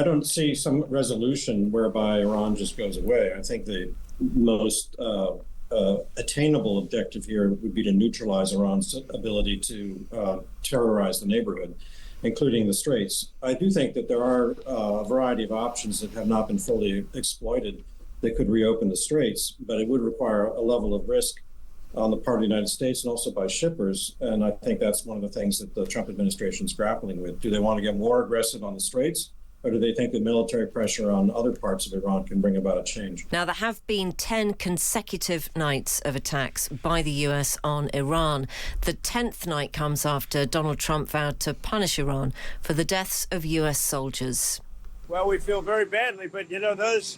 don't see some resolution whereby Iran just goes away. I think the most attainable objective here would be to neutralize Iran's ability to terrorize the neighborhood, including the Straits. I do think that there are a variety of options that have not been fully exploited that could reopen the Straits, but it would require a level of risk on the part of the United States and also by shippers. And I think that's one of the things that the Trump administration is grappling with. Do they want to get more aggressive on the Straits, or do they think that military pressure on other parts of Iran can bring about a change? Now, there have been 10 consecutive nights of attacks by the US on Iran. The 10th night comes after Donald Trump vowed to punish Iran for the deaths of US soldiers. Well, we feel very badly, but those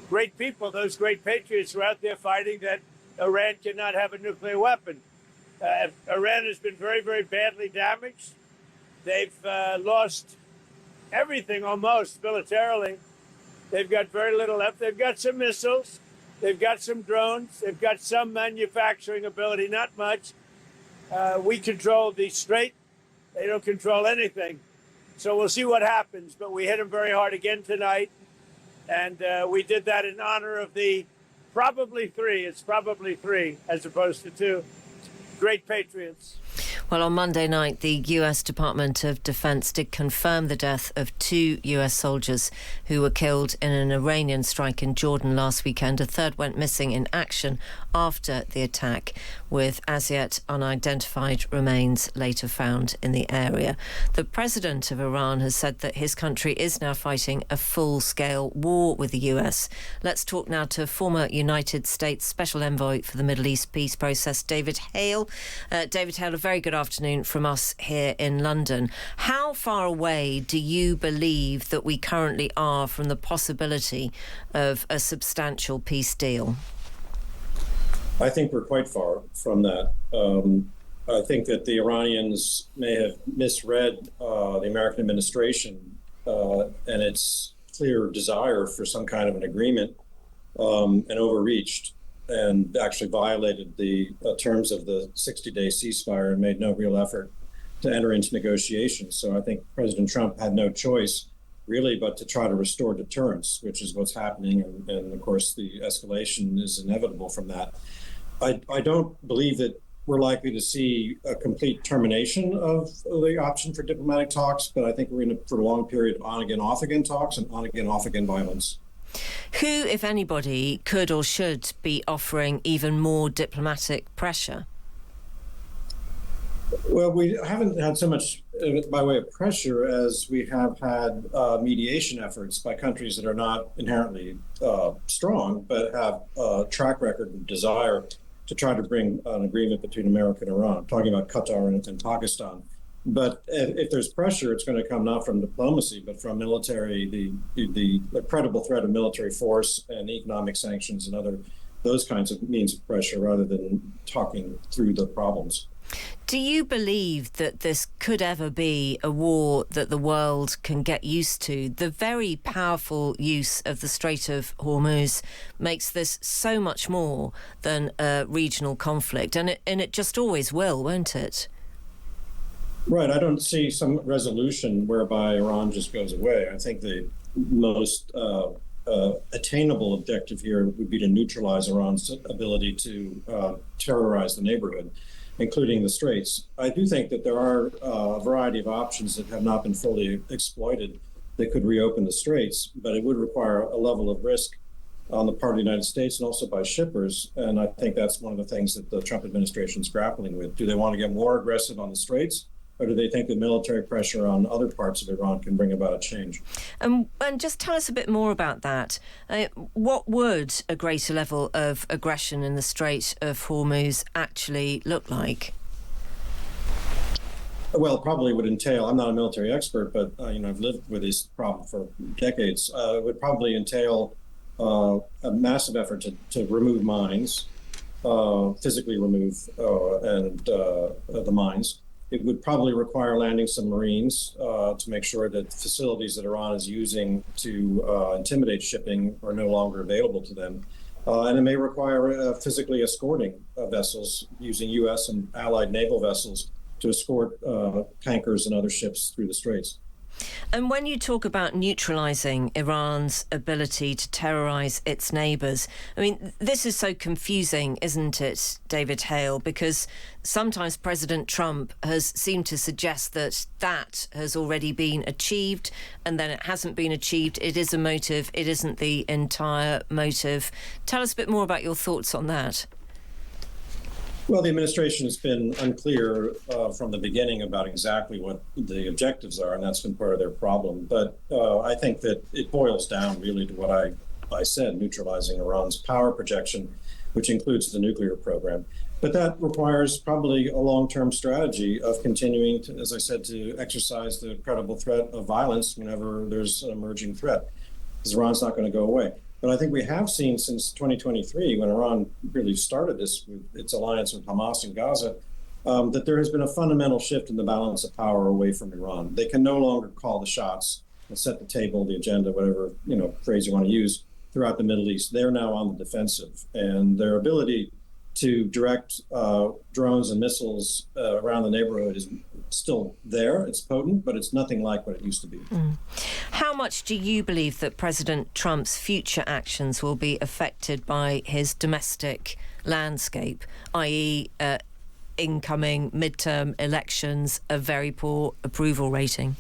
great people, those great patriots who are out there fighting that Iran cannot have a nuclear weapon. Iran has been very, very badly damaged. They've lost everything almost militarily. They've got very little left. They've got some missiles. They've got some drones. They've got some manufacturing ability, not much. We control the Strait. They don't control anything. So we'll see what happens. But we hit them very hard again tonight. And we did that in honor of the probably three as opposed to two great patriots. Well, on Monday night, the US Department of Defense did confirm the death of 2 US soldiers who were killed in an Iranian strike in Jordan last weekend. A third went missing in action after the attack, with as yet unidentified remains later found in the area. The president of Iran has said that his country is now fighting a full-scale war with the US. Let's talk now to former United States Special Envoy for the Middle East peace process, David Hale. David Hale, a very good afternoon from us here in London. How far away do you believe that we currently are from the possibility of a substantial peace deal? I think we're quite far from that. I think that the Iranians may have misread the American administration and its clear desire for some kind of an agreement and overreached and actually violated the terms of the 60-day ceasefire and made no real effort to enter into negotiations. So I think President Trump had no choice, really, but to try to restore deterrence, which is what's happening. And of course, the escalation is inevitable from that. I don't believe that we're likely to see a complete termination of the option for diplomatic talks, but I think we're in for a long period of on-again, off-again talks and on-again, off-again violence. Who, if anybody, could or should be offering even more diplomatic pressure? Well, we haven't had so much by way of pressure as we have had mediation efforts by countries that are not inherently strong, but have a track record and desire to try to bring an agreement between America and Iran. I'm talking about Qatar and Pakistan. But if there's pressure, it's going to come not from diplomacy, but from military, the credible threat of military force and economic sanctions and those kinds of means of pressure rather than talking through the problems. Do you believe that this could ever be a war that the world can get used to? The very powerful use of the Strait of Hormuz makes this so much more than a regional conflict, and it just always will, won't it? Right. I don't see some resolution whereby Iran just goes away. I think the most attainable objective here would be to neutralize Iran's ability to terrorize the neighborhood, including the Straits. I do think that there are a variety of options that have not been fully exploited that could reopen the Straits, but it would require a level of risk on the part of the United States and also by shippers. And I think that's one of the things that the Trump administration is grappling with. Do they want to get more aggressive on the Straits, or do they think that military pressure on other parts of Iran can bring about a change? And just tell us a bit more about that. What would a greater level of aggression in the Strait of Hormuz actually look like? Well, it probably would entail, I'm not a military expert, but I've lived with this problem for decades. It would probably entail a massive effort to remove mines, physically remove the mines. It would probably require landing some Marines to make sure that the facilities that Iran is using to intimidate shipping are no longer available to them. And it may require physically escorting vessels using U.S. and allied naval vessels to escort tankers and other ships through the Straits. And when you talk about neutralising Iran's ability to terrorise its neighbours, I mean, this is so confusing, isn't it, David Hale? Because sometimes President Trump has seemed to suggest that that has already been achieved, and then it hasn't been achieved. It is a motive. It isn't the entire motive. Tell us a bit more about your thoughts on that. Well, the administration has been unclear from the beginning about exactly what the objectives are, and that's been part of their problem. But I think that it boils down really to what I said, neutralizing Iran's power projection, which includes the nuclear program. But that requires probably a long-term strategy of continuing to, as I said, to exercise the credible threat of violence whenever there's an emerging threat, because Iran's not going to go away. But I think we have seen since 2023, when Iran really started this with its alliance with Hamas in Gaza, that there has been a fundamental shift in the balance of power away from Iran. They can no longer call the shots and set the table, the agenda, whatever phrase you want to use, throughout the Middle East. They're now on the defensive, and their ability to direct drones and missiles around the neighborhood is still there. It's potent, but it's nothing like what it used to be. How much do you believe that President Trump's future actions will be affected by his domestic landscape, i.e. Incoming midterm elections, a very poor approval rating?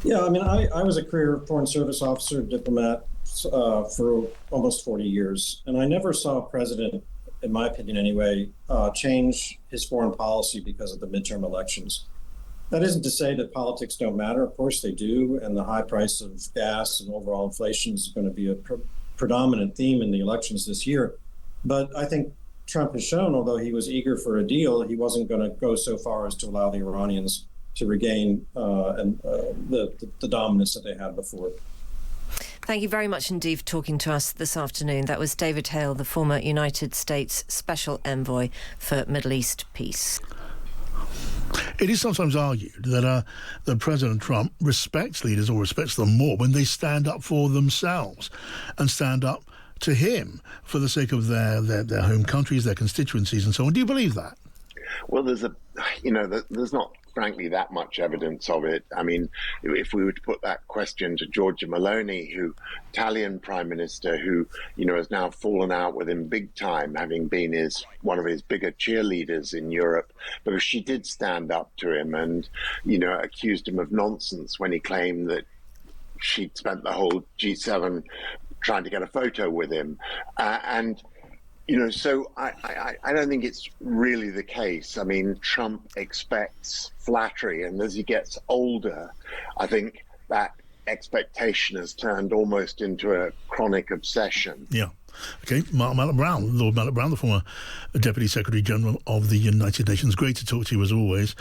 Yeah, I mean, I was a career Foreign Service officer, diplomat for almost 40 years, and I never saw a president, in my opinion anyway, change his foreign policy because of the midterm elections. That isn't to say that politics don't matter. Of course they do, and the high price of gas and overall inflation is going to be a predominant theme in the elections this year. But I think Trump has shown, although he was eager for a deal, he wasn't going to go so far as to allow the Iranians to regain the dominance that they had before. Thank you very much indeed for talking to us this afternoon. That was David Hale, the former United States Special Envoy for Middle East Peace. It is sometimes argued that President Trump respects leaders or respects them more when they stand up for themselves and stand up to him for the sake of their home countries, their constituencies and so on. Do you believe that? Well, there's not frankly that much evidence of it. I mean, if we were to put that question to Giorgia Meloni, Italian Prime Minister, who has now fallen out with him big time, having been one of his bigger cheerleaders in Europe, because she did stand up to him and, accused him of nonsense when he claimed that she'd spent the whole G7 trying to get a photo with him. So I don't think it's really the case. I mean, Trump expects flattery, and as he gets older, I think that expectation has turned almost into a chronic obsession. Yeah. Okay, Lord Mallet Brown, the former Deputy Secretary General of the United Nations. Great to talk to you as always.